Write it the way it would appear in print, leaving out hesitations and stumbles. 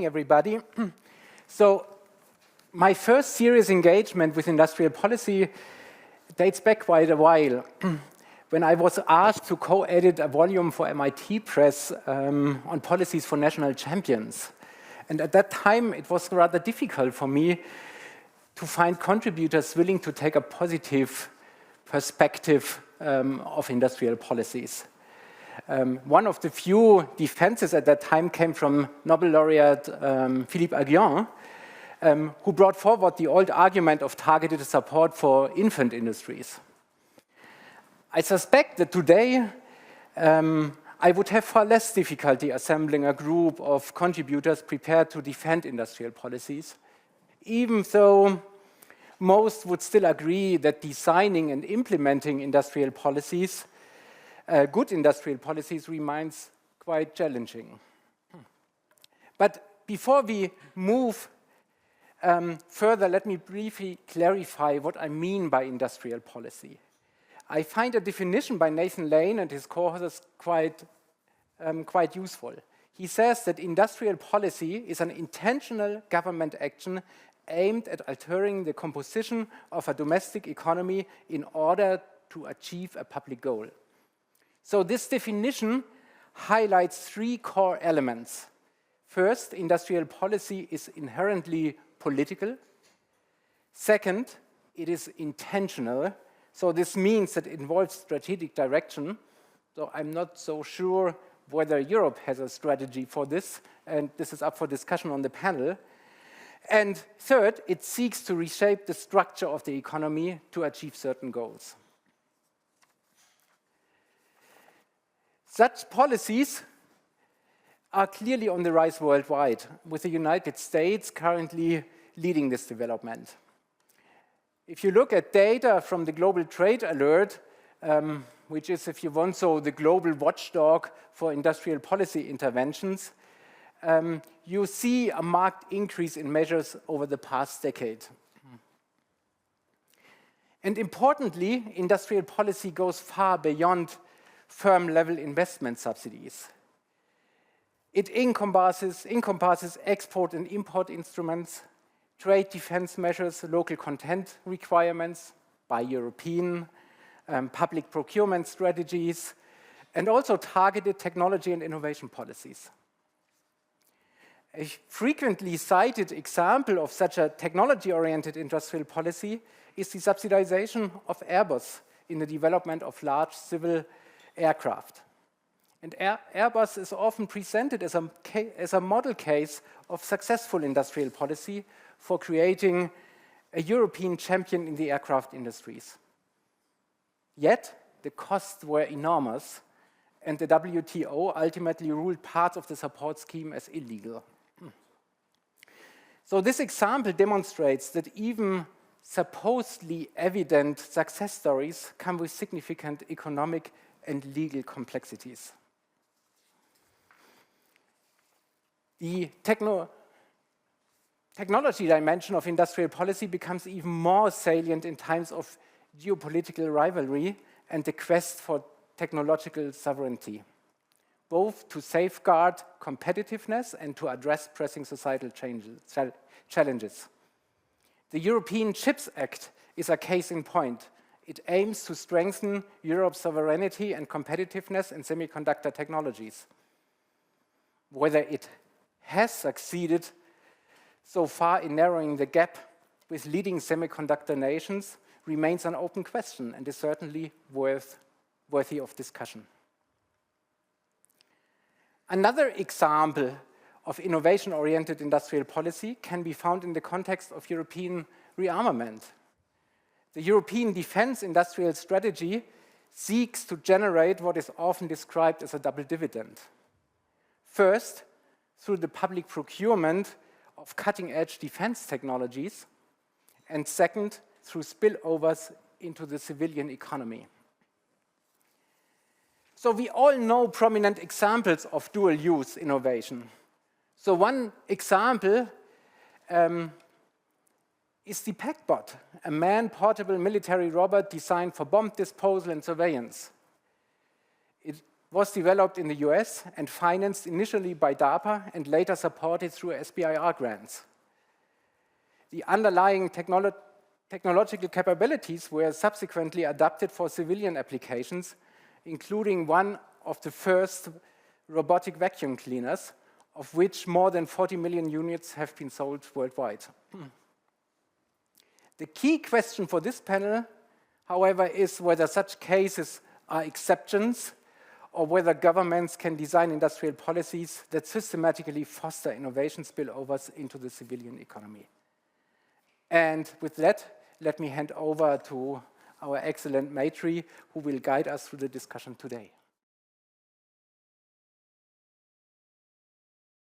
Everybody. So my first serious engagement with industrial policy dates back quite a while when I was asked to co-edit a volume for MIT Press on policies for national champions. And at that time, it was rather difficult for me to find contributors willing to take a positive perspective of industrial policies. One of the few defenses at that time came from Nobel laureate Philippe Aghion, who brought forward the old argument of targeted support for infant industries. I suspect that today I would have far less difficulty assembling a group of contributors prepared to defend industrial policies, even though most would still agree that designing and implementing industrial policies good industrial policies remains quite challenging. But before we move further, let me briefly clarify what I mean by industrial policy. I find a definition by Nathan Lane and his co-authors quite useful. He says that industrial policy is an intentional government action aimed at altering the composition of a domestic economy in order to achieve a public goal. So this definition highlights three core elements. First, industrial policy is inherently political. Second, it is intentional. So this means that it involves strategic direction. So I'm not so sure whether Europe has a strategy for this, and this is up for discussion on the panel. And third, it seeks to reshape the structure of the economy to achieve certain goals. Such policies are clearly on the rise worldwide, with the United States currently leading this development. If you look at data from the Global Trade Alert, which is, if you want so, the global watchdog for industrial policy interventions, you see a marked increase in measures over the past decade. And importantly, industrial policy goes far beyond firm-level investment subsidies. It encompasses export and import instruments, trade defense measures, local content requirements by European, public procurement strategies, and also targeted technology and innovation policies. A frequently cited example of such a technology-oriented industrial policy is the subsidization of Airbus in the development of large civil aircraft. And Airbus is often presented as a model case of successful industrial policy for creating a European champion in the aircraft industries. Yet, the costs were enormous, and the WTO ultimately ruled parts of the support scheme as illegal. So this example demonstrates that even supposedly evident success stories come with significant economic and legal complexities. The technology dimension of industrial policy becomes even more salient in times of geopolitical rivalry and the quest for technological sovereignty, both to safeguard competitiveness and to address pressing societal challenges. The European Chips Act is a case in point. It aims to strengthen Europe's sovereignty and competitiveness in semiconductor technologies. Whether it has succeeded so far in narrowing the gap with leading semiconductor nations remains an open question and is certainly worthy of discussion. Another example of innovation-oriented industrial policy can be found in the context of European rearmament. The European Defence Industrial Strategy seeks to generate what is often described as a double dividend. First, through the public procurement of cutting-edge defense technologies, and second, through spillovers into the civilian economy. So we all know prominent examples of dual-use innovation. So one example is the PackBot, a man-portable military robot designed for bomb disposal and surveillance. It was developed in the US and financed initially by DARPA and later supported through SBIR grants. The underlying technological capabilities were subsequently adapted for civilian applications, including one of the first robotic vacuum cleaners, of which more than 40 million units have been sold worldwide. The key question for this panel, however, is whether such cases are exceptions or whether governments can design industrial policies that systematically foster innovation spillovers into the civilian economy. And with that, let me hand over to our excellent Maitri, who will guide us through the discussion today.